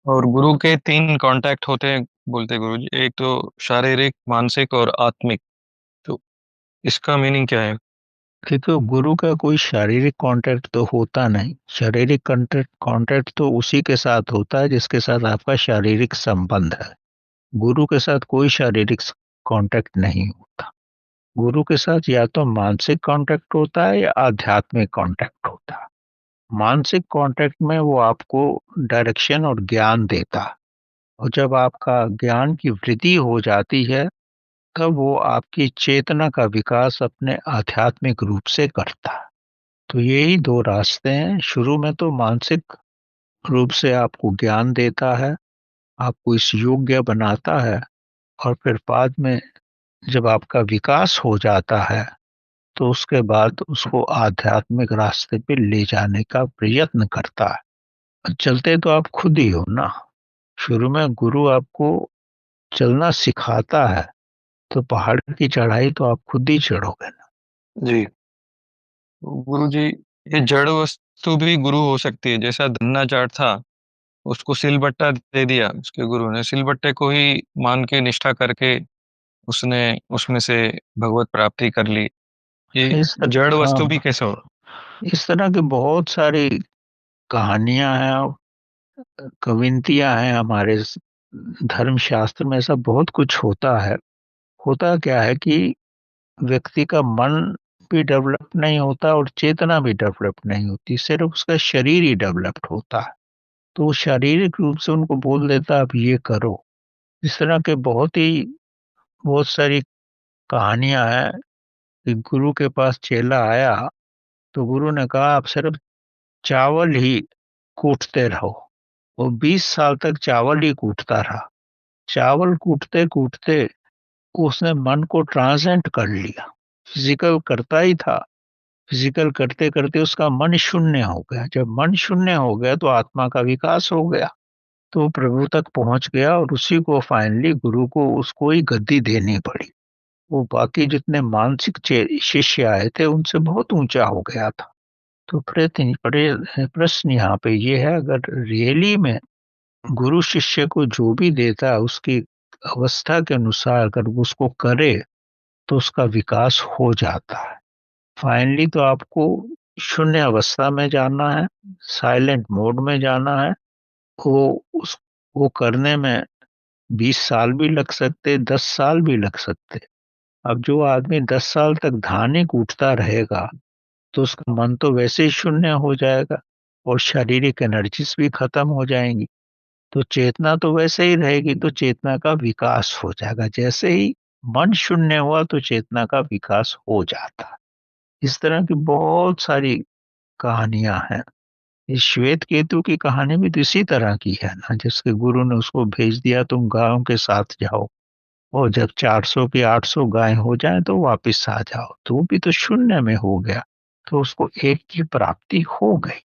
और गुरु के तीन कांटेक्ट होते हैं बोलते गुरु जी, एक तो शारीरिक, मानसिक और आत्मिक। तो इसका मीनिंग क्या है? क्योंकि गुरु का कोई शारीरिक कांटेक्ट तो होता नहीं। शारीरिक कांटेक्ट कांटेक्ट तो उसी के साथ होता है जिसके साथ आपका शारीरिक संबंध है। गुरु के साथ कोई शारीरिक कांटेक्ट नहीं होता। गुरु के साथ या तो मानसिक कांटेक्ट होता है या आध्यात्मिक कांटेक्ट होता है। मानसिक कांटेक्ट में वो आपको डायरेक्शन और ज्ञान देता है, और जब आपका ज्ञान की वृद्धि हो जाती है तब वो आपकी चेतना का विकास अपने आध्यात्मिक रूप से करता है। तो यही दो रास्ते हैं। शुरू में तो मानसिक रूप से आपको ज्ञान देता है, आपको इस योग्य बनाता है, और फिर बाद में जब आपका विकास हो जाता है तो उसके बाद उसको आध्यात्मिक रास्ते पे ले जाने का प्रयत्न करता है। चलते तो आप खुद ही हो ना। शुरू में गुरु आपको चलना सिखाता है, तो पहाड़ की चढ़ाई तो आप खुद ही चढ़ोगे ना। जी। गुरु जी, ये जड़ वस्तु भी गुरु हो सकती है, जैसा धन्ना जाट था, उसको सिलबट्टा दे दिया, उसके गुरु ने सिलबट्टे को ही मान के निष्ठा करके उसने उसमें से भगवत प्राप्ति कर ली। ये इस जड़ तरह वस्तु भी हाँ, कैसे हो? इस तरह की बहुत सारी कहानियां हैं, कविंतियां हैं हमारे धर्म शास्त्र में। ऐसा बहुत कुछ होता है। होता क्या है कि व्यक्ति का मन भी डेवलप नहीं होता और चेतना भी डेवलप नहीं होती, सिर्फ उसका शरीर ही डेवलप्ड होता है। तो वो शारीरिक रूप से उनको बोल देता आप ये करो। इस तरह के बहुत सारी कहानियां हैं कि गुरु के पास चेला आया तो गुरु ने कहा आप सिर्फ चावल ही कूटते रहो। वो 20 साल तक चावल ही कूटता रहा। चावल कूटते कूटते उसने मन को ट्रांसेंड कर लिया। फिजिकल करता ही था। फिजिकल करते करते उसका मन शून्य हो गया। जब मन शून्य हो गया तो आत्मा का विकास हो गया। तो वो प्रभु तक पहुंच गया, और उसी को फाइनली गुरु को उसको ही गद्दी देनी पड़ी। वो बाकी जितने मानसिक शिष्य आए थे उनसे बहुत ऊंचा हो गया था। तो प्रश्न यहाँ पे ये है, अगर रियली में गुरु शिष्य को जो भी देता है उसकी अवस्था के अनुसार अगर वो उसको करे तो उसका विकास हो जाता है। फाइनली तो आपको शून्य अवस्था में जाना है, साइलेंट मोड में जाना है। वो उस वो करने में 20 साल भी लग सकते, 10 साल भी लग सकते। अब जो आदमी 10 साल तक धान ही कूटता रहेगा तो उसका मन तो वैसे ही शून्य हो जाएगा, और शारीरिक एनर्जीज भी खत्म हो जाएंगी। तो चेतना तो वैसे ही रहेगी, तो चेतना का विकास हो जाएगा। जैसे ही मन शून्य हुआ तो चेतना का विकास हो जाता है। इस तरह की बहुत सारी कहानियां हैं। इस श्वेत केतु की कहानी भी तो इसी तरह की है ना, जिसके गुरु ने उसको भेज दिया तुम गायों के साथ जाओ, और जब 400 की 800 गाय हो जाए तो वापिस आ जाओ। तो वो भी तो शून्य में हो गया, तो उसको एक की प्राप्ति हो गई।